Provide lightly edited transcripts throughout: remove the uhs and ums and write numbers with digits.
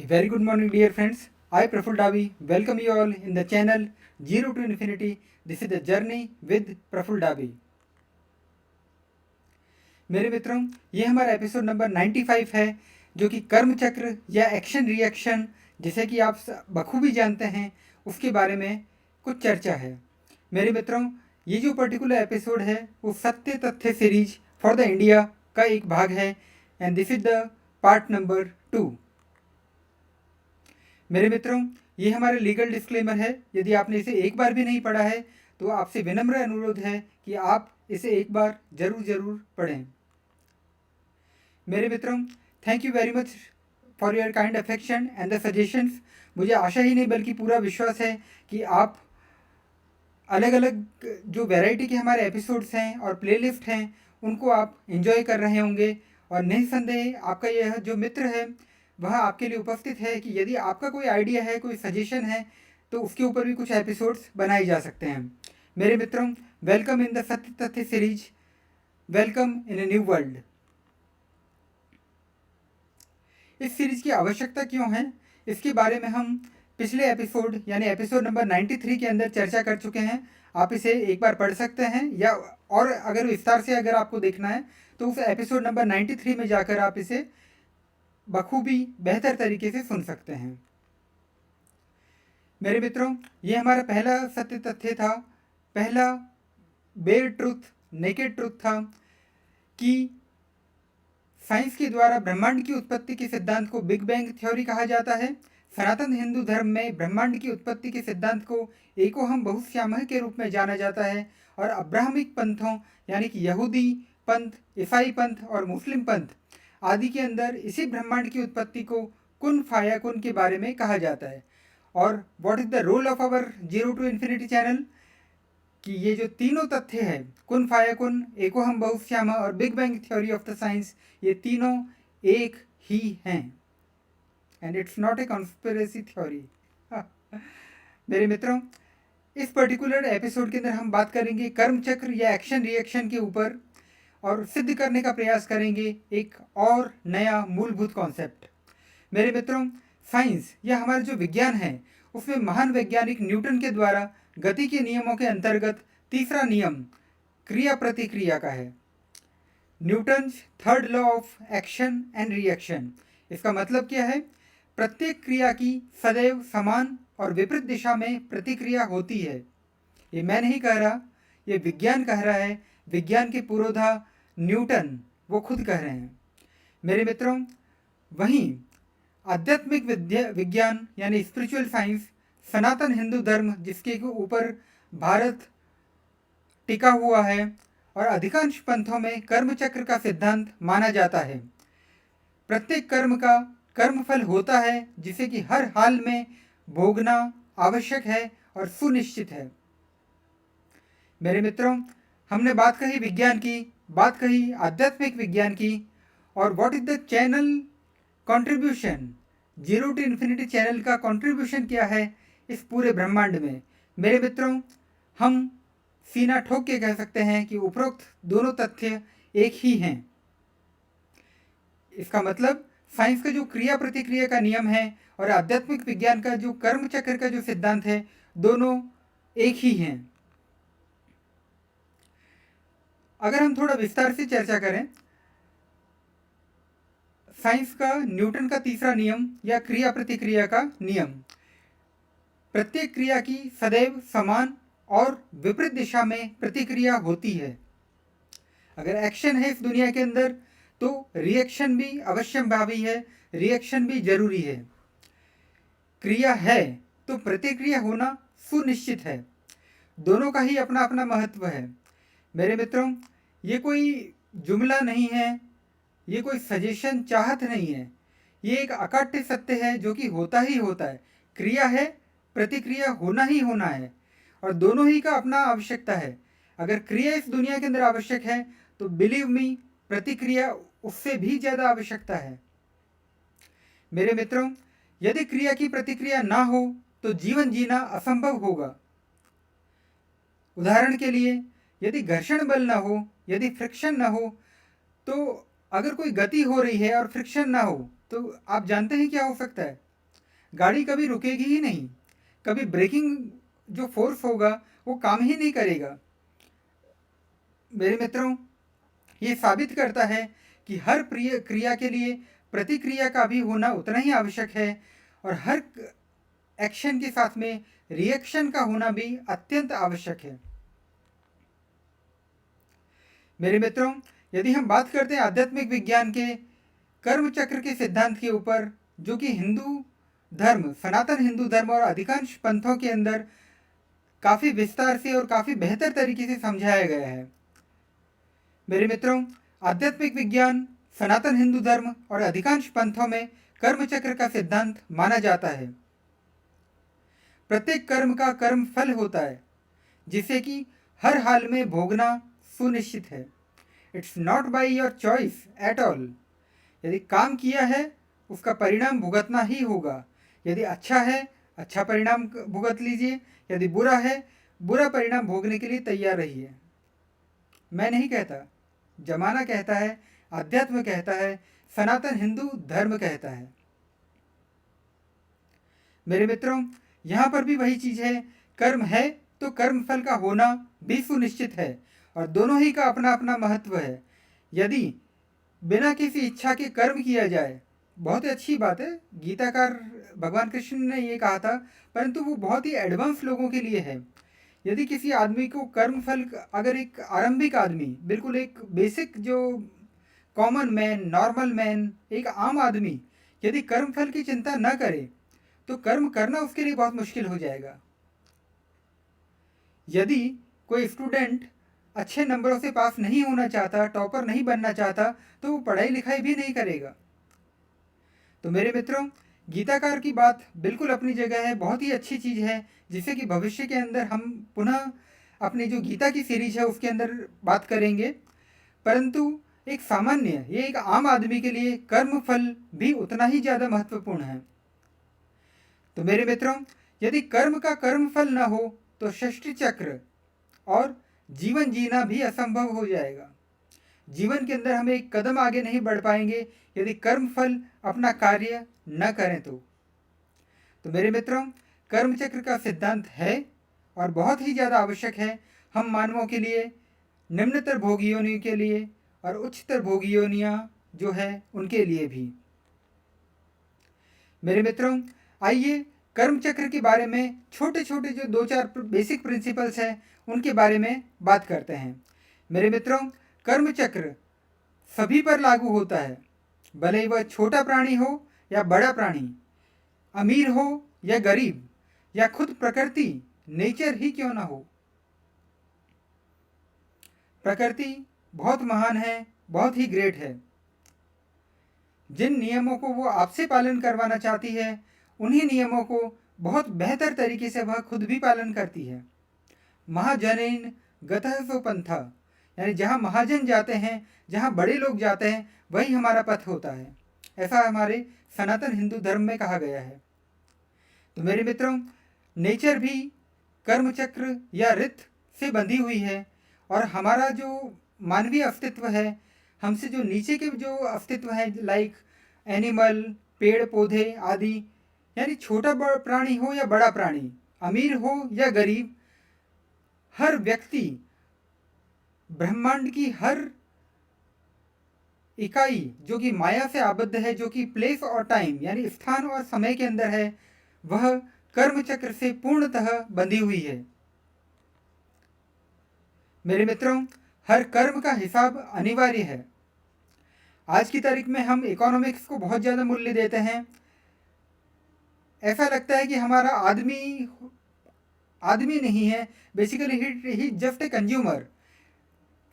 Very good morning, dear friends. I, Praful Davi, welcome you all in the channel Zero to Infinity. This is the journey with Praful Davi. मेरे मित्रों, ये हमारा episode number 95 है, जो कि कर्म चक्र या एक्शन रिएक्शन, जिसे कि आप बखूबी जानते हैं, उसके बारे में कुछ चर्चा है। मेरे मित्रों, ये जो पर्टिकुलर एपिसोड है वो सत्य तथ्य सीरीज फॉर द इंडिया का एक भाग है, and this is the part number 2। मेरे मित्रों, ये हमारे लीगल डिस्क्लेमर है। यदि आपने इसे एक बार भी नहीं पढ़ा है तो आपसे विनम्र अनुरोध है कि आप इसे एक बार ज़रूर पढ़ें। मेरे मित्रों, thank you very much for your kind affection and the suggestions. मुझे आशा ही नहीं बल्कि पूरा विश्वास है कि आप अलग अलग जो वैरायटी के हमारे एपिसोड्स हैं और प्लेलिस्ट हैं उनको आप एंजॉय कर रहे होंगे, और निसंदेह आपका यह जो मित्र है वह आपके लिए उपस्थित है कि यदि आपका कोई आइडिया है, कोई सजेशन है, तो उसके ऊपर भी कुछ एपिसोड्स बनाए जा सकते हैं। मेरे मित्रों, वेलकम इन द सत्य तथ्य series, welcome in a new world. इस सीरीज की आवश्यकता क्यों है, इसके बारे में हम पिछले एपिसोड यानी एपिसोड नंबर 93 के अंदर चर्चा कर चुके हैं। आप इसे एक बार पढ़ सकते हैं, या और अगर विस्तार से अगर आपको देखना है तो उस एपिसोड नंबर 93 में जाकर आप इसे बखूबी बेहतर तरीके से सुन सकते हैं। मेरे मित्रों, ये हमारा पहला सत्य तथ्य था, पहला बेयर ट्रूथ, नेकेड ट्रूथ था कि साइंस के द्वारा ब्रह्मांड की उत्पत्ति के सिद्धांत को बिग बैंग थ्योरी कहा जाता है। सनातन हिंदू धर्म में ब्रह्मांड की उत्पत्ति के सिद्धांत को एकोहम बहुश्यामह के रूप में जाना जाता है, और अब्राहमिक पंथों यानी कि यहूदी पंथ, ईसाई पंथ और मुस्लिम पंथ आदि के अंदर इसी ब्रह्मांड की उत्पत्ति को कुन फाया कुन के बारे में कहा जाता है। और what is the role of our zero to infinity channel, कि ये जो तीनों तथ्य है, कुन फाया कुन, एकोहम बहुश्यामह और big bang theory of the science, ये तीनों एक ही हैं, and it's not a conspiracy theory. मेरे मित्रों, इस पर्टिकुलर एपिसोड के अंदर हम बात करेंगे कर्म चक्र या एक्शन रिएक्शन के ऊपर, और सिद्ध करने का प्रयास करेंगे एक और नया मूलभूत कॉन्सेप्ट। मेरे मित्रों, साइंस या हमारा जो विज्ञान है उसमें महान वैज्ञानिक न्यूटन के द्वारा गति के नियमों के अंतर्गत तीसरा नियम क्रिया प्रतिक्रिया का है, Newton's third law of action and reaction. इसका मतलब क्या है? प्रत्येक क्रिया की सदैव समान और विपरीत दिशा में प्रतिक्रिया होती है। ये मैं नहीं कह रहा, ये विज्ञान कह रहा है। विज्ञान के पुरोधा न्यूटन वो खुद कह रहे हैं। मेरे मित्रों, वहीं आध्यात्मिक विज्ञान यानी स्पिरिचुअल साइंस, सनातन हिंदू धर्म जिसके ऊपर भारत टिका हुआ है, और अधिकांश पंथों में कर्म चक्र का सिद्धांत माना जाता है। प्रत्येक कर्म का कर्मफल होता है जिसे कि हर हाल में भोगना आवश्यक है और सुनिश्चित है। मेरे मित्रों, हमने बात कही विज्ञान की, बात कही आध्यात्मिक विज्ञान की, और what is the channel contribution, zero to infinity channel का कंट्रीब्यूशन क्या है इस पूरे ब्रह्मांड में। मेरे मित्रों, हम सीना ठोक के कह सकते हैं कि उपरोक्त दोनों तथ्य एक ही हैं। इसका मतलब साइंस का जो क्रिया प्रतिक्रिया का नियम है और आध्यात्मिक विज्ञान का जो कर्म चक्र का जो सिद्धांत है, दोनों एक ही हैं। अगर हम थोड़ा विस्तार से चर्चा करें, साइंस का न्यूटन का तीसरा नियम या क्रिया प्रतिक्रिया का नियम, प्रत्येक क्रिया की सदैव समान और विपरीत दिशा में प्रतिक्रिया होती है। अगर एक्शन है इस दुनिया के अंदर तो रिएक्शन भी अवश्यंभावी है, रिएक्शन भी जरूरी है। क्रिया है तो प्रतिक्रिया होना सुनिश्चित है। दोनों का ही अपना अपना महत्व है। मेरे मित्रों, ये कोई जुमला नहीं है, ये कोई सजेशन चाहत नहीं है, ये एक अकाट्य सत्य है जो कि होता ही होता है। क्रिया है, प्रतिक्रिया होना ही होना है, और दोनों ही का अपना आवश्यकता है। अगर क्रिया इस दुनिया के अंदर आवश्यक है तो बिलीव मी, प्रतिक्रिया उससे भी ज़्यादा आवश्यकता है। मेरे मित्रों, यदि क्रिया की प्रतिक्रिया ना हो तो जीवन जीना असंभव होगा। उदाहरण के लिए, यदि घर्षण बल ना हो, यदि फ्रिक्शन ना हो, तो अगर कोई गति हो रही है और फ्रिक्शन ना हो तो आप जानते हैं क्या हो सकता है? गाड़ी कभी रुकेगी ही नहीं, कभी ब्रेकिंग जो फोर्स होगा वो काम ही नहीं करेगा। मेरे मित्रों, ये साबित करता है कि हर प्रिय क्रिया के लिए प्रतिक्रिया का भी होना उतना ही आवश्यक है, और हर एक्शन के साथ में रिएक्शन का होना भी अत्यंत आवश्यक है। मेरे मित्रों, यदि हम बात करते हैं आध्यात्मिक विज्ञान के कर्म चक्र के सिद्धांत के ऊपर, जो कि हिंदू धर्म, सनातन हिंदू धर्म और अधिकांश पंथों के अंदर काफ़ी विस्तार से और काफ़ी बेहतर तरीके से समझाया गया है। मेरे मित्रों, आध्यात्मिक विज्ञान, सनातन हिंदू धर्म और अधिकांश पंथों में कर्म चक्र का सिद्धांत माना जाता है। प्रत्येक कर्म का कर्म फल होता है, जिसे कि हर हाल में भोगना सुनिश्चित है। It's not by your choice at all. यदि काम किया है उसका परिणाम भुगतना ही होगा। यदि अच्छा है, अच्छा परिणाम भुगत लीजिए, यदि बुरा है, बुरा परिणाम भोगने के लिए तैयार रहिए। मैं नहीं कहता, जमाना कहता है, अध्यात्म कहता है, सनातन हिंदू धर्म कहता है। मेरे मित्रों, यहाँ पर भी वही चीज़ है, कर्म है तो कर्म फल का होना भी सुनिश्चित है, और दोनों ही का अपना अपना महत्व है। यदि बिना किसी इच्छा के कर्म किया जाए, बहुत ही अच्छी बात है, गीताकार भगवान कृष्ण ने ये कहा था, परंतु वो बहुत ही एडवांस लोगों के लिए है। यदि किसी आदमी को कर्म फल, अगर एक आरंभिक आदमी, बिल्कुल एक बेसिक जो कॉमन मैन, नॉर्मल मैन, एक आम आदमी यदि कर्म फल की चिंता न करे तो कर्म करना उसके लिए बहुत मुश्किल हो जाएगा। यदि कोई स्टूडेंट अच्छे नंबरों से पास नहीं होना चाहता, टॉपर नहीं बनना चाहता, तो वो पढ़ाई लिखाई भी नहीं करेगा। तो मेरे मित्रों, गीताकार की बात बिल्कुल अपनी जगह है, बहुत ही अच्छी चीज़ है, जिससे कि भविष्य के अंदर हम पुनः अपनी जो गीता की सीरीज है उसके अंदर बात करेंगे। परंतु एक सामान्य, ये एक आम आदमी के लिए कर्म फल भी उतना ही ज़्यादा महत्वपूर्ण है। तो मेरे मित्रों, यदि कर्म का कर्म फल न हो तो सृष्टि चक्र और जीवन जीना भी असंभव हो जाएगा। जीवन के अंदर हम एक कदम आगे नहीं बढ़ पाएंगे यदि कर्म फल अपना कार्य न करें तो मेरे मित्रों, कर्म चक्र का सिद्धांत है और बहुत ही ज़्यादा आवश्यक है हम मानवों के लिए, निम्नतर भोगी योनियों के लिए और उच्चतर भोगी योनियाँ जो है उनके लिए भी। मेरे मित्रों, आइए कर्म चक्र के बारे में छोटे छोटे जो 2-4 बेसिक प्रिंसिपल्स हैं उनके बारे में बात करते हैं। मेरे मित्रों, कर्म चक्र सभी पर लागू होता है, भले ही वह छोटा प्राणी हो या बड़ा प्राणी, अमीर हो या गरीब, या खुद प्रकृति, नेचर ही क्यों ना हो। प्रकृति बहुत महान है, बहुत ही ग्रेट है। जिन नियमों को वो आपसे पालन करवाना चाहती है, उन्हीं नियमों को बहुत बेहतर तरीके से वह खुद भी पालन करती है। महाजनेन गतः सो पंथा, यानी जहाँ महाजन जाते हैं, जहाँ बड़े लोग जाते हैं, वही हमारा पथ होता है, ऐसा हमारे सनातन हिंदू धर्म में कहा गया है। तो मेरे मित्रों, नेचर भी कर्म चक्र या रित से बंधी हुई है, और हमारा जो मानवीय अस्तित्व है, हमसे जो नीचे के जो अस्तित्व है, लाइक एनिमल, पेड़ पौधे आदि, यानी छोटा प्राणी हो या बड़ा प्राणी, अमीर हो या गरीब, हर व्यक्ति ब्रह्मांड की हर इकाई जो कि माया से आबद्ध है, जो कि प्लेस और टाइम यानी स्थान और समय के अंदर है, वह कर्म चक्र से पूर्णतः बंधी हुई है। मेरे मित्रों, हर कर्म का हिसाब अनिवार्य है। आज की तारीख में हम इकोनॉमिक्स को बहुत ज़्यादा मूल्य देते हैं। ऐसा लगता है कि हमारा आदमी नहीं है, basically he just a consumer.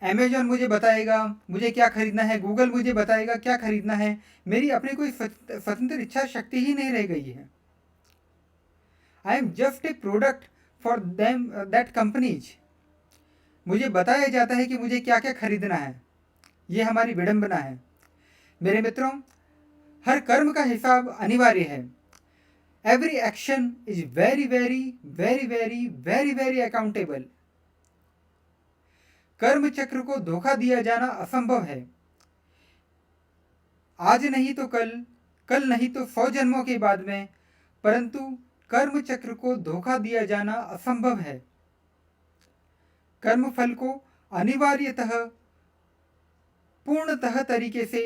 Amazon मुझे बताएगा मुझे क्या खरीदना है, गूगल मुझे बताएगा क्या खरीदना है, मेरी अपनी कोई स्वतंत्र इच्छा शक्ति ही नहीं रह गई है। I am just a product for them that companies. मुझे बताया जाता है कि मुझे क्या क्या खरीदना है, ये हमारी विडंबना है। मेरे मित्रों, हर कर्म का हिसाब अनिवार्य है। Every action is very very very very very very accountable. कर्म चक्र को धोखा दिया जाना असंभव है। आज नहीं तो कल, कल नहीं तो 100 जन्मों के बाद में परंतु कर्म चक्र को धोखा दिया जाना असंभव है। कर्म फल को अनिवार्यतः पूर्णतः तरीके से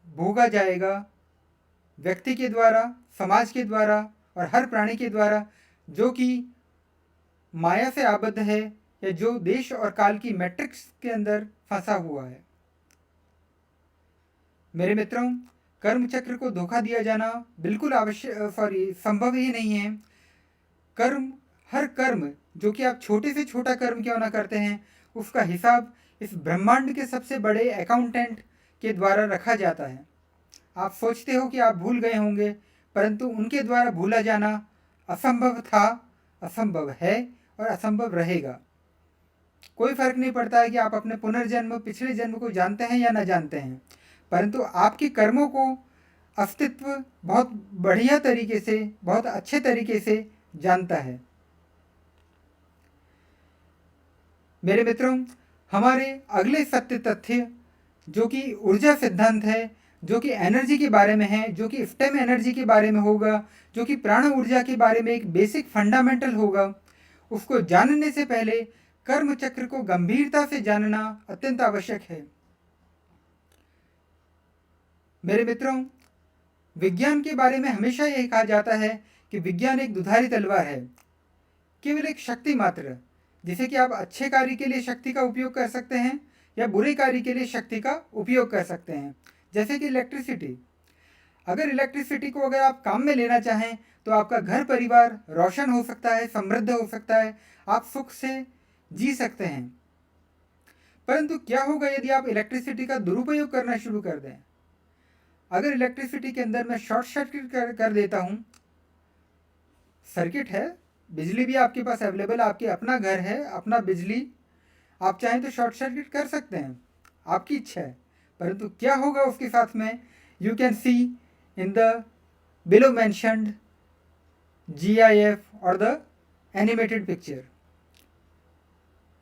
भोगा जाएगा, व्यक्ति के द्वारा, समाज के द्वारा और हर प्राणी के द्वारा जो कि माया से आबद्ध है या जो देश और काल की मैट्रिक्स के अंदर फंसा हुआ है। मेरे मित्रों, कर्म चक्र को धोखा दिया जाना बिल्कुल संभव ही नहीं है। हर कर्म जो कि आप छोटे से छोटा कर्म क्यों ना करते हैं, उसका हिसाब इस ब्रह्मांड के सबसे बड़े अकाउंटेंट के द्वारा रखा जाता है। आप सोचते हो कि आप भूल गए होंगे, परंतु उनके द्वारा भूला जाना असंभव था, असंभव है और असंभव रहेगा। कोई फर्क नहीं पड़ता है कि आप अपने पुनर्जन्म, पिछले जन्म को जानते हैं या ना जानते हैं, परंतु आपके कर्मों को अस्तित्व बहुत बढ़िया तरीके से, बहुत अच्छे तरीके से जानता है। मेरे मित्रों, हमारे अगले सत्य तथ्य जो कि ऊर्जा सिद्धांत है, जो कि एनर्जी के बारे में है, जो कि स्टेम एनर्जी के बारे में होगा, जो कि प्राण ऊर्जा के बारे में एक बेसिक फंडामेंटल होगा, उसको जानने से पहले कर्म चक्र को गंभीरता से जानना अत्यंत आवश्यक है। मेरे मित्रों, विज्ञान के बारे में हमेशा यही कहा जाता है कि विज्ञान एक दुधारी तलवार है, केवल एक शक्ति मात्र, जिसे कि आप अच्छे कार्य के लिए शक्ति का उपयोग कर सकते हैं या बुरे कार्य के लिए शक्ति का उपयोग कर सकते हैं। जैसे कि इलेक्ट्रिसिटी, अगर इलेक्ट्रिसिटी को अगर आप काम में लेना चाहें तो आपका घर परिवार रोशन हो सकता है, समृद्ध हो सकता है, आप सुख से जी सकते हैं। परंतु क्या होगा यदि आप इलेक्ट्रिसिटी का दुरुपयोग करना शुरू कर दें? अगर इलेक्ट्रिसिटी के अंदर मैं शॉर्ट सर्किट कर देता हूं, सर्किट है, बिजली भी आपके पास अवेलेबल, आपके अपना घर है, अपना बिजली, आप चाहें तो शॉर्ट सर्किट कर सकते हैं, आपकी इच्छा है। परंतु क्या होगा उसके साथ में? You can see in the below mentioned GIF और द एनिमेटेड पिक्चर,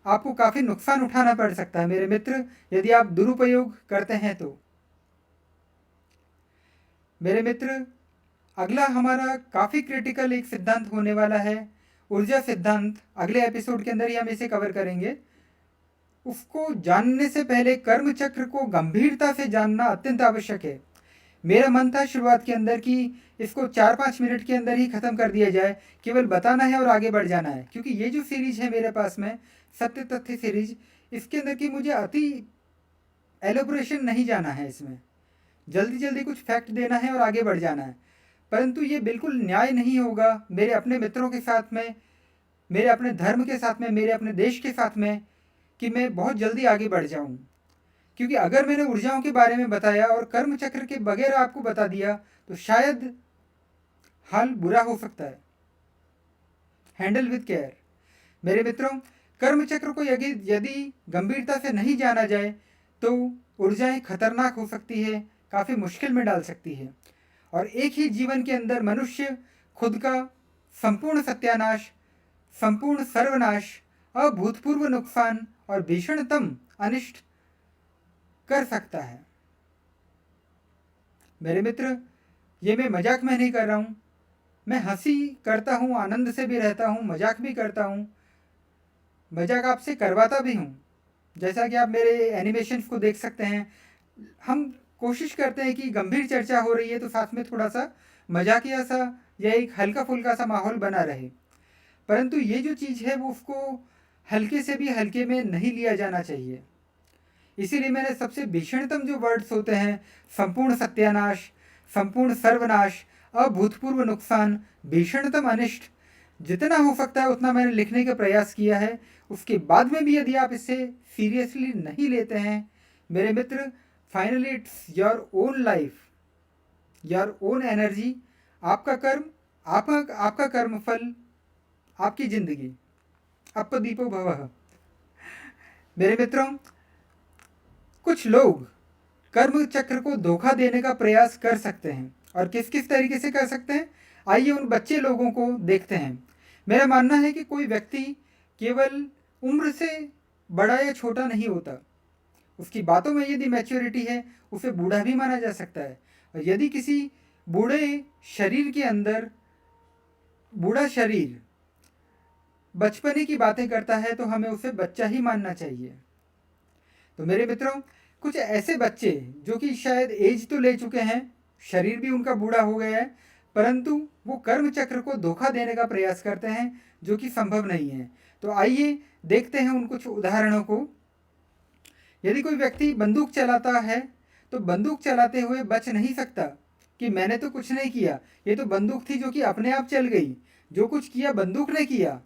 आपको काफ़ी नुकसान उठाना पड़ सकता है मेरे मित्र, यदि आप दुरुपयोग करते हैं तो। मेरे मित्र, अगला हमारा काफ़ी क्रिटिकल एक सिद्धांत होने वाला है, ऊर्जा सिद्धांत। अगले एपिसोड के अंदर ही हम इसे कवर करेंगे। उसको जानने से पहले कर्म चक्र को गंभीरता से जानना अत्यंत आवश्यक है। मेरा मन था शुरुआत के अंदर कि इसको 4-5 मिनट के अंदर ही ख़त्म कर दिया जाए, केवल बताना है और आगे बढ़ जाना है, क्योंकि ये जो सीरीज है मेरे पास में, सत्य तथ्य सीरीज, इसके अंदर की मुझे अति एलोब्रेशन नहीं जाना है। इसमें जल्दी जल्दी कुछ फैक्ट देना है और आगे बढ़ जाना है। परंतु ये बिल्कुल न्याय नहीं होगा मेरे अपने मित्रों के साथ में, मेरे अपने धर्म के साथ में, मेरे अपने देश के साथ में, कि मैं बहुत जल्दी आगे बढ़ जाऊं। क्योंकि अगर मैंने ऊर्जाओं के बारे में बताया और कर्म चक्र के बगैर आपको बता दिया तो शायद हाल बुरा हो सकता है। Handle with care. मेरे मित्रों, कर्म चक्र को यदि गंभीरता से नहीं जाना जाए तो ऊर्जाएं खतरनाक हो सकती है, काफ़ी मुश्किल में डाल सकती है, और एक ही जीवन के अंदर मनुष्य खुद का संपूर्ण सत्यानाश, संपूर्ण सर्वनाश, अभूतपूर्व नुकसान और भीषणतम अनिष्ट कर सकता है। मेरे मित्र, ये मैं मजाक में नहीं कर रहा हूँ, मैं हंसी करता हूँ, आनंद से भी रहता हूँ, मजाक भी करता हूँ, मजाक आपसे करवाता भी हूँ। जैसा कि आप मेरे एनिमेशंस को देख सकते हैं, हम कोशिश करते हैं कि गंभीर चर्चा हो रही है तो साथ में थोड़ा सा मजाकिया सा या एक हल्का फुल्का सा माहौल बना रहे। परंतु ये जो चीज़ है वो उसको हल्के से भी हल्के में नहीं लिया जाना चाहिए। इसीलिए मैंने सबसे भीषणतम जो वर्ड्स होते हैं, संपूर्ण सत्यानाश, संपूर्ण सर्वनाश, अभूतपूर्व नुकसान, भीषणतम अनिष्ट, जितना हो सकता है उतना मैंने लिखने का प्रयास किया है। उसके बाद में भी यदि आप इसे सीरियसली नहीं लेते हैं मेरे मित्र, finally it's your own life, your own energy, आपका कर्म, आपका कर्मफल, आपकी जिंदगी। अपदीपो भवः। मेरे मित्रों, कुछ लोग कर्म चक्र को धोखा देने का प्रयास कर सकते हैं, और किस किस तरीके से कर सकते हैं, आइए उन बच्चे लोगों को देखते हैं। मेरा मानना है कि कोई व्यक्ति केवल उम्र से बड़ा या छोटा नहीं होता, उसकी बातों में यदि मैच्योरिटी है उसे बूढ़ा भी माना जा सकता है। और यदि किसी बूढ़े शरीर के अंदर बूढ़ा शरीर बचपने की बातें करता है तो हमें उसे बच्चा ही मानना चाहिए। तो मेरे मित्रों, कुछ ऐसे बच्चे जो कि शायद एज तो ले चुके हैं, शरीर भी उनका बूढ़ा हो गया है, परंतु वो कर्म चक्र को धोखा देने का प्रयास करते हैं, जो कि संभव नहीं है। तो आइए देखते हैं उन कुछ उदाहरणों को। यदि कोई व्यक्ति बंदूक चलाता है तो बंदूक चलाते हुए बच नहीं सकता कि मैंने तो कुछ नहीं किया, ये तो बंदूक थी जो कि अपने आप चल गई, जो कुछ किया बंदूक ने किया,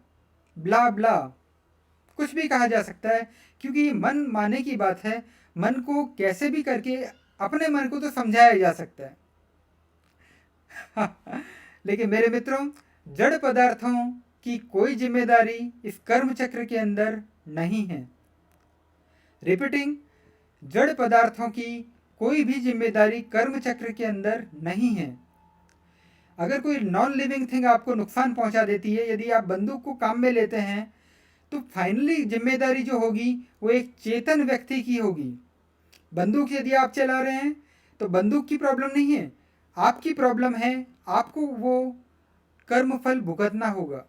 ब्ला ब्ला कुछ भी कहा जा सकता है, क्योंकि ये मन माने की बात है। मन को कैसे भी करके अपने मन को तो समझाया जा सकता है। लेकिन मेरे मित्रों, जड़ पदार्थों की कोई जिम्मेदारी इस कर्म चक्र के अंदर नहीं है। रिपीटिंग, जड़ पदार्थों की कोई भी जिम्मेदारी कर्म चक्र के अंदर नहीं है। अगर कोई नॉन लिविंग थिंग आपको नुकसान पहुंचा देती है, यदि आप बंदूक को काम में लेते हैं, तो फाइनली जिम्मेदारी जो होगी वो एक चेतन व्यक्ति की होगी। बंदूक यदि आप चला रहे हैं तो बंदूक की प्रॉब्लम नहीं है, आपकी प्रॉब्लम है, आपको वो कर्मफल भुगतना होगा।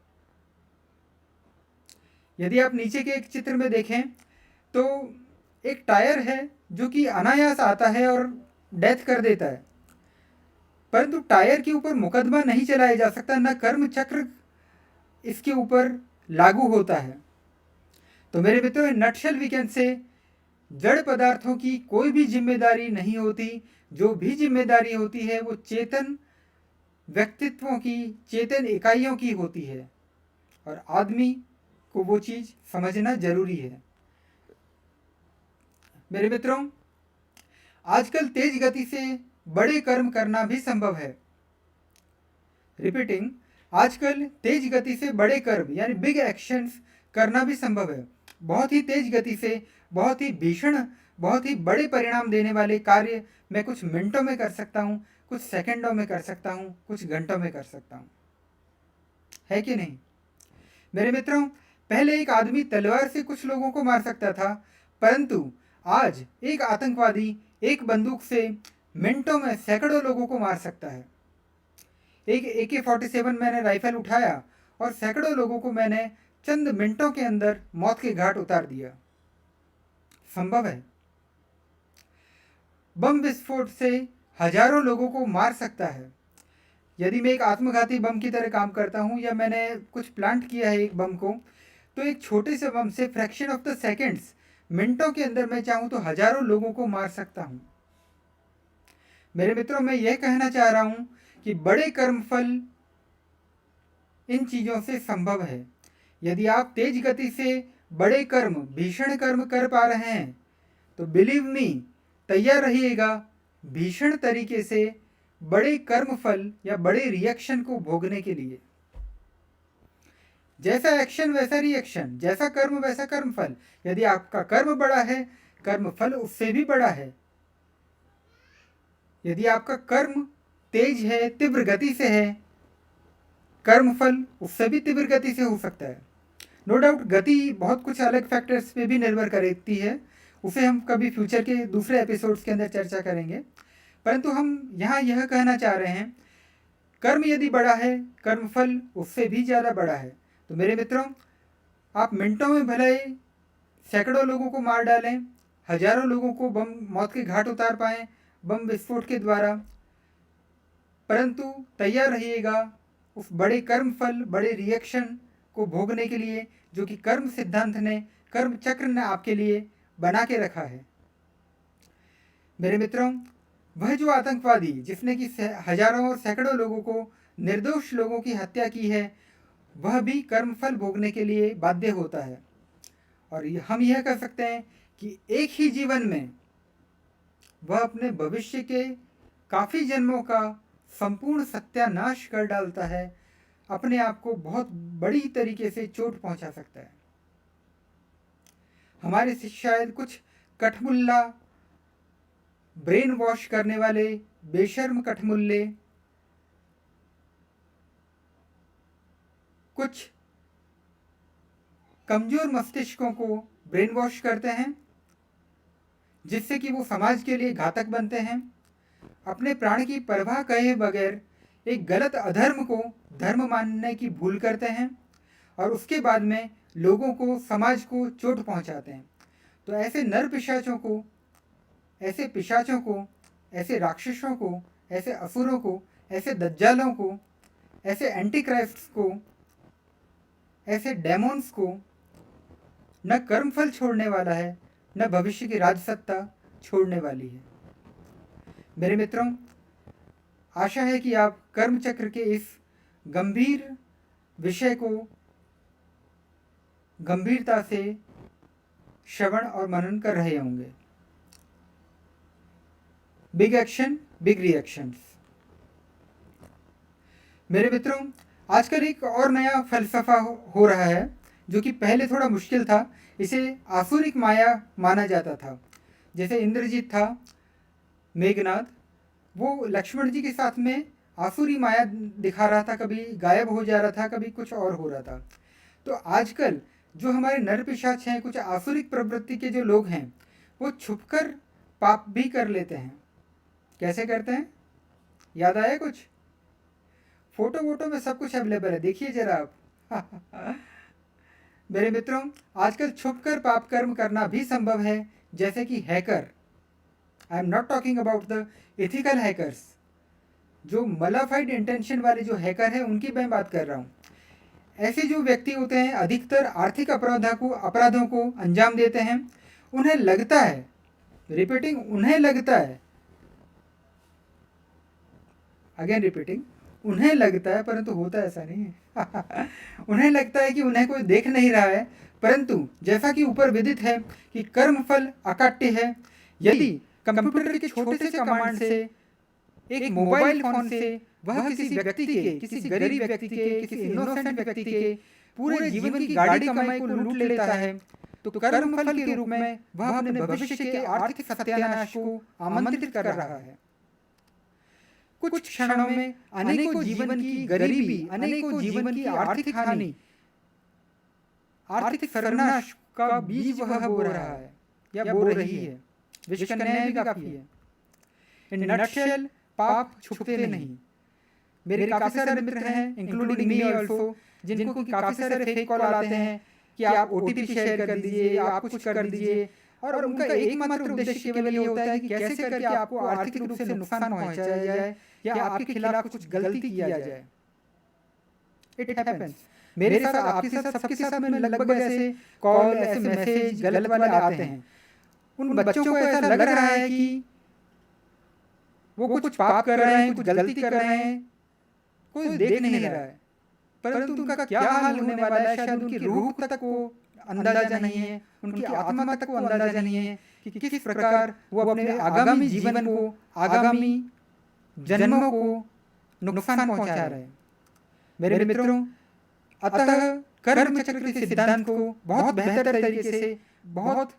यदि आप नीचे के एक चित्र में देखें तो एक टायर है जो कि अनायास आता है और डेथ कर देता है, परंतु टायर के ऊपर मुकदमा नहीं चलाया जा सकता, न कर्म चक्र इसके ऊपर लागू होता है। तो मेरे मित्रों, नटशेल वी कैन से जड़ पदार्थों की कोई भी जिम्मेदारी नहीं होती। जो भी जिम्मेदारी होती है वो चेतन व्यक्तित्वों की, चेतन इकाइयों की होती है, और आदमी को वो चीज समझना जरूरी है। मेरे मित्रों, आजकल तेज गति से बड़े कर्म करना भी संभव है। रिपीटिंग, आजकल तेज गति से बड़े कर्म यानी बिग एक्शंस करना भी संभव है। बहुत ही तेज गति से बहुत ही भीषण, बहुत ही बड़े परिणाम देने वाले कार्य मैं कुछ मिनटों में कर सकता हूँ, कुछ सेकंडों में कर सकता हूँ, कुछ घंटों में कर सकता हूँ, है कि नहीं? मेरे मित्रों, पहले एक आदमी तलवार से कुछ लोगों को मार सकता था, परंतु आज एक आतंकवादी एक बंदूक से मिनटों में सैकड़ों लोगों को मार सकता है। एक AK-47 मैंने राइफल उठाया और सैकड़ों लोगों को मैंने चंद मिनटों के अंदर मौत के घाट उतार दिया। संभव है। बम विस्फोट से हजारों लोगों को मार सकता है। यदि मैं एक आत्मघाती बम की तरह काम करता हूँ या मैंने कुछ प्लांट किया है एक बम को, तो एक छोटे से बम से फ्रैक्शन ऑफ द सेकेंड्स, मिनटों के अंदर मैं चाहूँ तो हजारों लोगों को मार सकता हूँ। मेरे मित्रों, मैं यह कहना चाह रहा हूँ कि बड़े कर्मफल इन चीज़ों से संभव है। यदि आप तेज गति से बड़े कर्म, भीषण कर्म कर पा रहे हैं तो बिलीव मी, तैयार रहिएगा भीषण तरीके से बड़े कर्म फल या बड़े रिएक्शन को भोगने के लिए। जैसा एक्शन वैसा रिएक्शन, जैसा कर्म वैसा कर्म फल। यदि आपका कर्म बड़ा है, कर्म फल उससे भी बड़ा है। यदि आपका कर्म तेज है, तीव्र गति से है, कर्म फल उससे भी तीव्र गति से हो सकता है। नो डाउट गति बहुत कुछ अलग फैक्टर्स पे भी निर्भर करती है, उसे हम कभी फ्यूचर के दूसरे एपिसोड्स के अंदर चर्चा करेंगे। परंतु हम यहाँ यह कहना चाह रहे हैं, कर्म यदि बड़ा है, कर्मफल उससे भी ज़्यादा बड़ा है। तो मेरे मित्रों, आप मिनटों में भले सैकड़ों लोगों को मार डालें, हजारों लोगों को बम मौत के घाट उतार पाएं बम विस्फोट के द्वारा, परंतु तैयार रहिएगा उस बड़े कर्मफल, बड़े रिएक्शन को भोगने के लिए जो कि कर्म सिद्धांत ने, कर्म चक्र ने आपके लिए बना के रखा है। मेरे मित्रों, वह जो आतंकवादी जिसने कि हजारों और सैकड़ों लोगों को, निर्दोष लोगों की हत्या की है, वह भी कर्मफल भोगने के लिए बाध्य होता है। और हम यह कह सकते हैं कि एक ही जीवन में वह अपने भविष्य के काफ़ी जन्मों का संपूर्ण सत्यानाश कर डालता है, अपने आप को बहुत बड़ी तरीके से चोट पहुंचा सकता है। हमारे से शायद कुछ कठमुल्ला, ब्रेन वॉश करने वाले बेशर्म कठमुल्ले, कुछ कमजोर मस्तिष्कों को ब्रेन वॉश करते हैं, जिससे कि वो समाज के लिए घातक बनते हैं। अपने प्राण की परवाह कहे बगैर एक गलत अधर्म को धर्म मानने की भूल करते हैं और उसके बाद में लोगों को, समाज को चोट पहुंचाते हैं। तो ऐसे नर पिशाचों को, ऐसे पिशाचों को, ऐसे राक्षसों को, ऐसे असुरों को, ऐसे दज्जालों को, ऐसे एंटी क्राइस्ट को, ऐसे डेमोन्स को न कर्मफल छोड़ने वाला है, न भविष्य की राजसत्ता छोड़ने वाली है। मेरे मित्रों, आशा है कि आप कर्म चक्र के इस गंभीर विषय को गंभीरता से श्रवण और मनन कर रहे होंगे। Big action, big reactions. मेरे मित्रों, आजकल एक और नया फलसफा हो रहा है जो कि पहले थोड़ा मुश्किल था। इसे आसुरिक माया माना जाता था। जैसे इंद्रजीत था, मेघनाथ, वो लक्ष्मण जी के साथ में आसुरी माया दिखा रहा था, कभी गायब हो जा रहा था, कभी कुछ और हो रहा था। तो आजकल जो हमारे नर पिशाच हैं, कुछ आसुरिक प्रवृत्ति के जो लोग हैं, वो छुपकर पाप भी कर लेते हैं। कैसे करते हैं? याद आया कुछ? फोटो वोटो में सब कुछ अवेलेबल है, देखिए जरा आप। मेरे मित्रों, आजकल छुपकर पाप कर्म करना भी संभव है, जैसे कि hacker. I am not talking about the ethical hackers. जो मलाफाइड इंटेंशन वाले जो हैकर हैं, उनकी मैं बात कर रहा हूँ। ऐसे जो व्यक्ति होते हैं, अधिकतर आर्थिक अपराधों को अंजाम देते हैं। उन्हें लगता है, रिपीटिंग, उन्हें लगता है, अगेन रिपीटिंग, उन्हें लगता है, परंतु होता ऐसा नहीं है। उन्हें लगता है कि उन्हें कोई देख नहीं रहा है, परंतु जैसा कि ऊपर विदित है कि कर्मफल अकाट्य है। यदि कंप्यूटर के छोटे से कमांड से, एक मोबाइल फोन से वह किसी व्यक्ति के, किसी गरीब व्यक्ति के, किसी इनोसेंट व्यक्ति के पूरे जीवन की गाड़ी कमाई को लूट लेता है, तो कर्मफल के रूप में वह अपने भविष्य के आर्थिक सत्यानाश को आमंत्रित कर रहा है। कुछ क्षणों में अनेकों जीवन की गरीबी, अनेकों जीवन की आर्थिक हानि, आर्थिक सर्वनाश का बीज वह बो रहा है या बो रही है। विश्व का न्याय भी काफी है। इन नटशेल, पाप छुपते नहीं। मेरे काफी सारे मित्र हैं, इंक्लूडिंग मी ऑल्सो, जिनको काफी सारे फेक कॉल आते हैं कि आप ओटीपी शेयर कर दीजिए, आप कुछ कर दीजिए, और उनका एकमात्र उद्देश्य केवल ये होता है कि कैसे करके आपको आर्थिक रूप से नुकसान पहुंचाया जाए या आपके खिलाफ कुछ गलती किया जाए। It happens. मेरे साथ, आपके साथ, सबके साथ में लगभग ऐसे कॉल, ऐसे मैसेज गलत वाले आते हैं। उन बच्चों को ऐसा लग रहा है कि वो कुछ पाप कर रहे हैं, कुछ गलती कर रहे हैं, कोई देख नहीं रहा है, परंतु उनका क्या हाल होने वाला है, शायद उनकी रूह तक को अंदाजा नहीं है, उनकी आत्मा तक को अंदाजा नहीं है कि किस प्रकार वो अपने आगामी जीवन को, आगामी जन्मों को नुकसान पहुंचा रहे हैं। मेरे मित्रों, अतः कर्म चक्र के सिद्धांत को बहुत बेहतर तरीके से, बहुत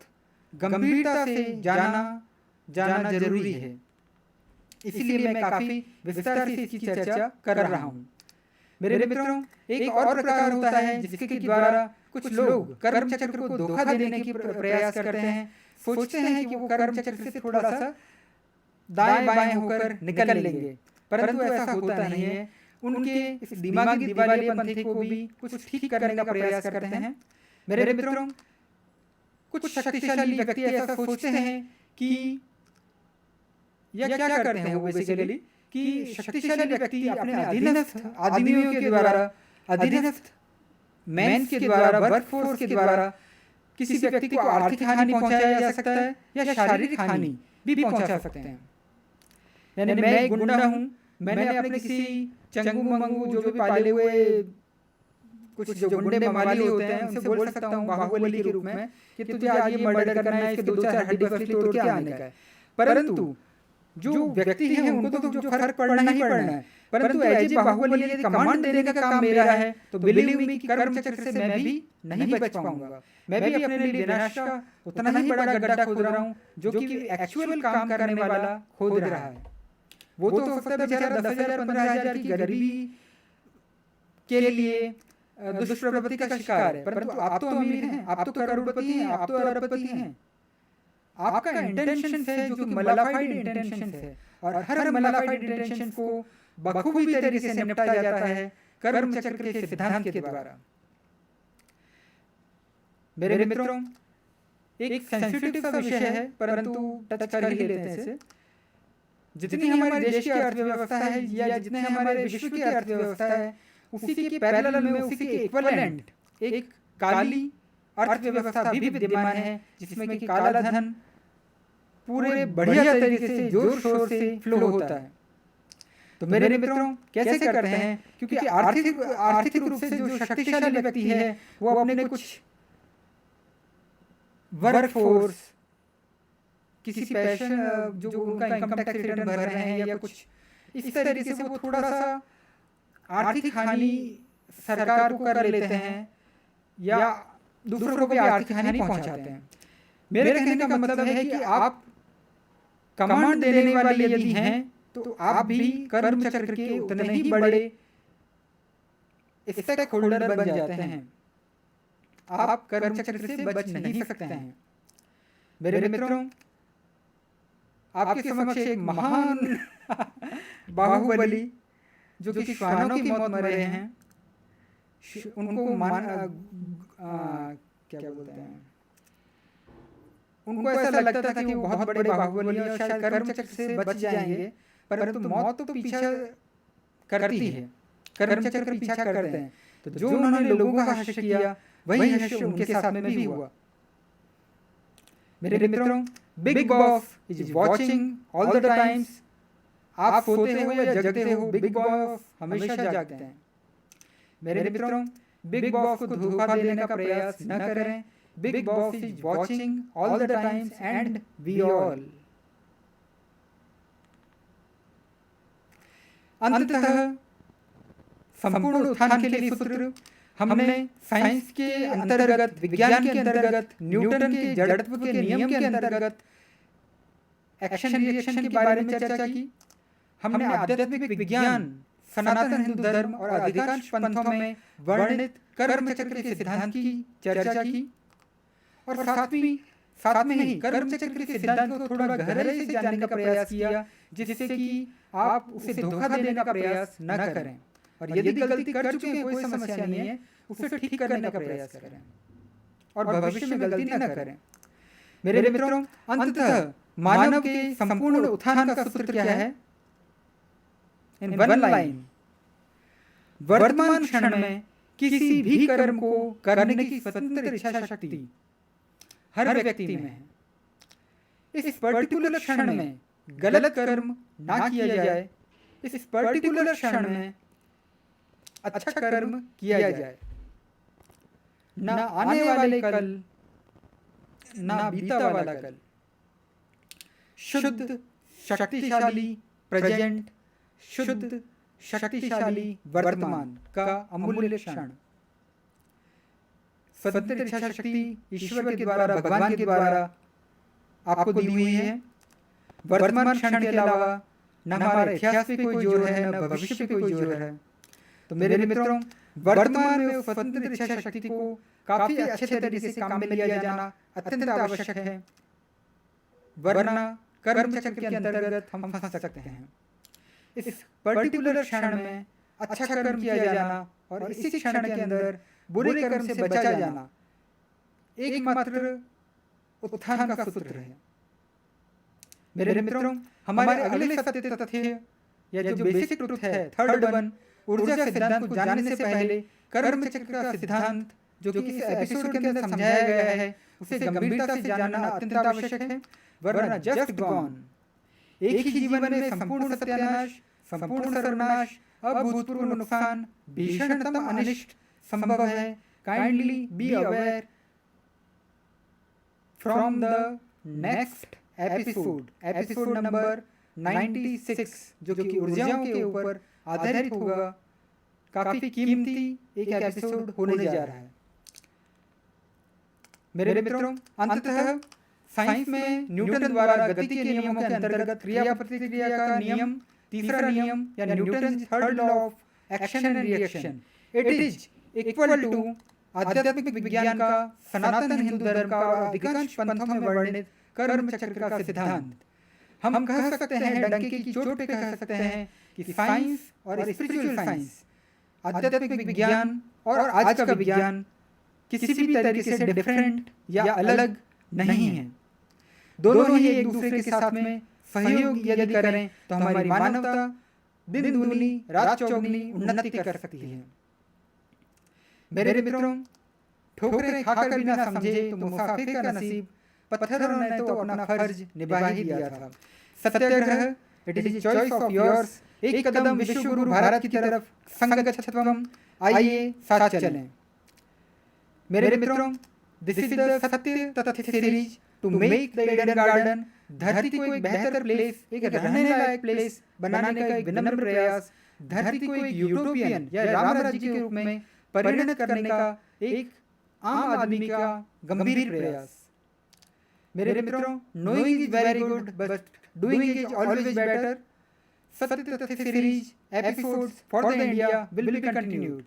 गंभीरता से जाना जरूरी है। इसलिए मैं काफी विस्तार से इसकी चर्चा कर रहा हूँ। मेरे मित्रों, एक और प्रकार होता है जिसके द्वारा कुछ लोग कर्म चक्र को धोखा देने की प्रयास करते हैं। सोचते हैं कि वो कर्म चक्र से थोड़ा सा दाएं बाएं होकर निकल लेंगे, परंतु ऐसा होता नहीं है। उनके इस दिमागी दिवालियेपंथी को भी कुछ ठीक करने का प्रयास करते हैं। मेरे मित्रों, कुछ शक्तिशाली व्यक्ति ऐसा सोचते हैं कि, या क्या करते हैं वो बेसिकली, कि शक्तिशाली व्यक्ति अपने अधीनस्थ आदमियों के द्वारा, अधीनस्थ मेंस के द्वारा, वर्कफोर्स के द्वारा किसी व्यक्ति को आर्थिक हानि पहुंचाया जा सकता है या शारीरिक हानि भी पहुंचा सकते हैं। यानी मैं एक गुंडा हूं, मैंने अपने किसी चंगू मंगू जो भी पाले हुए कुछ जो गुंडे मवाली होते हैं उनसे बोल सकता हूं बाहुबली के रूप में कि तुझे आज ये मर्डर करना है, इसके 2-4 हड्डी पसली तोड़ के आने का है। परंतु जो व्यक्ति है उनको तो जो फर्क पड़ना ही पड़ना है, परंतु एज ए बाहुबली यदि कमांड देने का काम मेरा है तो बिलीव मी कि कर्म चक्र से मैं भी नहीं बच पाऊंगा। मैं भी अपने लिए विनाश का उतना ही बड़ा गड्ढा खोद रहा हूँ जो कि एक्चुअल काम करने वाला खोद रहा है। वो तो हो सकता है बेचारा 10,000-15,000 की गरीबी के लिए दुष्प्रवृत्ति का शिकार है, परंतु आप तो अमीर हैं, आप तो करोड़पति हैं, आप तो अरबपति हैं। आपका इंटेंशन है जो कि मलाफाइड इंटेंशन है, और हर मलाफाइड इंटेंशन को बखूबी तरीके से निपटा जाता है कर्म चक्र के सिद्धांत के द्वारा। मेरे मित्रों, एक सेंसिटिव सा विषय है, परंतु टच कर ही लेते हैं इसे। जितनी हमारे देश की अर्थव्यवस्था है या जितने हमारे विश्व की अर्थव्यवस्था है, उसी के पैरेलल में, उसी के इक्विवेलेंट एक काली अर्थव्यवस्था भी विद्यमान है, जिसमें कि काला धन पूरे बढ़िया तरीके से जोर शोर से फ्लो होता है। तो मेरे मित्रों, कैसे करते हैं? क्योंकि आर्थिक रूप से जो शक्तिशाली व्यक्ति है वो अपने कुछ वर्क फोर्स, किसी पैशन, जो उनका इनकम टैक्स रिटर्न भर रहे हैं या कुछ इस तरीके से, वो थोड़ा सा आर्थिक हानि सरकार को कर लेते हैं या दूसरों को भी आर्थिक हानि पहुंचाते हैं। मेरे कहने का मतलब है कि आप कमांड देने वाले यदि हैं तो आप भी कर्म चक्र के उतने ही बड़े स्टेक होल्डर बन जाते हैं। आप कर्म चक्र से बच नहीं सकते हैं। मेरे मित्रों, आपके समक्ष एक महान बाहुबली, जो कि श्वानों की मौत मर रहे हैं, उनको क्या बोलते हैं, उनको ऐसा लगता था कि वो बहुत बड़े बाहुबली हैं और शायद कर्म चक्र से बच जाएंगे, परंतु मौत तो पीछा करती है, कर्म चक्र पीछा करते हैं। तो जो उन्होंने लोगों का हश्र किया, वही हश्र उनके साथ में भी हुआ। मेरे मित्रों, big Boss is watching all the times. आप सोते हो या जगते हो, बिग बॉस हमेशा जागते हैं। मेरे मित्रों, बिग बॉस को धोखा देने का प्रयास न करें। Big Boss is watching all the times and we all. अंततः संपूर्ण उत्थान के लिए सूत्र हमने साइंस के अंतर्गत, विज्ञान के अंतर्गत, न्यूटन के जड़त्व के नियम के अंतर्गत एक्शन रिएक्शन के बारे में चर्चा की। हमने आध्यात्मिक विज्ञान, सनातन हिंदू धर्म और अधिकांश पंथों में वर्णित कर्म चक्र के सिद्धांत की चर्चा की, और साथ में ही कर्म चक्र के सिद्धांत को थोड़ा गहराई से जानने का प्रयास किया, जिससे कि आप उसे धोखा देने का प्रयास न करें, और यदि गलती कर चुके हैं कोई समस्या नहीं है, उसे ठीक करने का प्रयास करें और भविष्य में गलती न करें। मेरे मित्रों, अंततः मानव के संपूर्ण उत्थान का सूत्र क्या है? इन वन लाइन, वर्तमान क्षण में किसी भी कर्म को करने की स्वतंत्र इच्छा शक्ति हर व्यक्ति में है। इस पर्टिकुलर क्षण में गलत कर्म ना किया जाए, इस पर्टिकुलर क्षण में अच्छा कर्म किया जाए। ना आने वाले कल, ना बीता वाला कल। शुद्ध शक्तिशाली प्रेजेंट, शुद्ध शक्तिशाली वर्तमान का अमूल्य क्षण। स्वतंत्र इच्छा शक्ति ईश्वर के द्वारा, भगवान के द्वारा आपको दी हुई है। वर्तमान क्षण के अलावा न हमारे इतिहास पे कोई जोर है, न भविष्य पे कोई जोर है। तो मेरे मित्रों, वर्तमान में स्वतंत्र इच्छा शक्ति को काफी अच्छे तरीके से काम में लिया जाना अत्यंत आवश्यक है, वरना कर्म चक्र के अंतर्गत हम फंस सकते हैं। इस पर्टिकुलर क्षण में अच्छा कर्म किया जाना और इसी क्षण के अंदर बुरे कर्म से बचा जाना एकमात्र उत्थान का सूत्र है। मेरे मित्रों, हमारे अगले सत्य तथ्य या जो बेसिक ट्रुथ है, थर्ड वन, ऊर्जा सिद्धांत को जानने से पहले कर्म चक्र का सिद्धांत जो कि इस एपिसोड के अंदर समझाया गया है, उसे गंभीरता से जानना अत्यंत आवश्यक है, वरना जस्ट गॉन। एक ही जीवन में संपूर्ण सत्यानाश, संपूर्ण सर्वनाश, अभूतपूर्व नुकसान, भीषणतम अनिष्ट संभव है। Kindly be aware from the next episode number 96, जो कि ऊर्जाओं के ऊपर आधारित होगा। काफी कीमती एक एपिसोड होने जा रहा है। मेरे मित्रों, अंततः साइंस में न्यूटन द्वारा गति के नियमों के अंतर्गत क्रिया प्रतिक्रिया का नियम, तीसरा नियम या Newton third law of action and reaction, it is equal to आध्यात्मिक विज्ञान का, सनातन हिंदू धर्म का और अधिकांश पंथों में वर्णित कर्म चक्र का सिद्धांत। हम कह सकते हैं, डंके की चोट पे कह सकते हैं कि साइंस और स्पिरिचुअल साइंस आध्यात्मिक विज्ञान और आज का विज्ञान किसी भी तरीके से डिफरेंट या अलग नहीं है। दोनों ही एक दूसरे के साथ में सहयोग यदि करें तो हमारी मानवता दिन दूनी रात चौगुनी उन्नति कर सकती है। मेरे मित्रों, ठोकरें खाकर भी ना समझे तो मुसाफिर का नसीब, पत्थरों ने तो अपना फर्ज निभा ही दिया था। सत्याग्रह, it is choice of yours, एक कदम विश्व गुरु भारत की तरफ संगच्छत्वम, आइए साथ चलें। मेरे मित्रों, दिस इज द सत्य तथ्य series to make the Eden garden, धरती को एक बेहतर प्लेस, एक रहने लायक प्लेस बनाने का एक विनम्र प्रयास, धरती को एक यूटोपियन या राम राज्य के रूप में परिणत करने का एक आम आदमी का गंभीर प्रयास। मेरे मित्रों, knowing is very good but doing is always better. सत्य तथ्य series episodes for the India will be continued.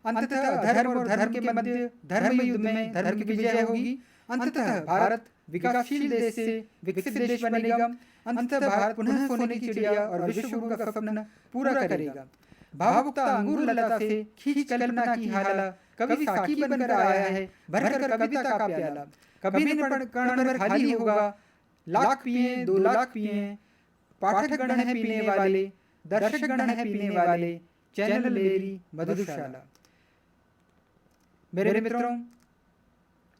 अंततः धर्म और धर्म के मध्य धर्म युद्ध में धर्म की विजय होगी। अंततः भारत विकासशील देश से विकसित देश बनेगा। अंततः भारत पुनः सोने की चिड़िया और विश्व गुरु का सपना पूरा करेगा। भावुकता अंगूर लता से खींच कल्पना की हाला, कभी साकी बनकर आया है भरकर कविता का प्याला। कभी न कण भर खाली होगा, लाख पिए 2 लाख पिए, पाठक गण है पीने वाले, दर्शक गण है पीने वाले, चैनल मेरी मधुशाला। मेरे मित्रों,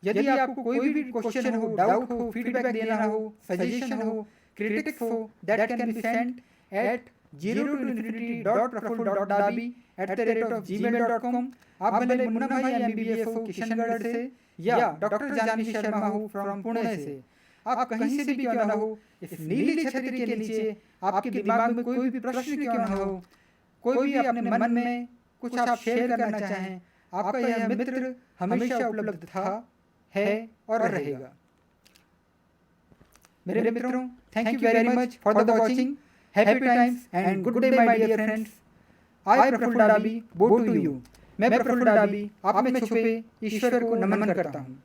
यदि आपको कोई भी क्वेश्चन हो, डाउट हो, फीडबैक देना हो, सजेशन हो, क्रिटिक्स हो, that can be sent at 0to infinity.praful.dabi@gmail.com। आप भले मुन्ना भाई MBBS हो किशनगढ़ से या डॉक्टर जानवी शर्मा हो फ्रॉम पुणे से, आप कहीं से भी क्यों ना हो, इस नीली छतरी के नीचे आपके दिमाग में कोई भी प्रश्न क्यों ना हो, कोई भी अपने मन में कुछ आप शेयर करना चाहें, आपका यह मित्र हमेशा उपलब्ध था, है और रहेगा। मेरे मित्रों, thank you very much for the watching. Happy times and good day my dear friends. I Praful Dabi bowed to you. मैं प्रफुल्ल डाबी आप में छुपे ईश्वर को नमन करता हूँ।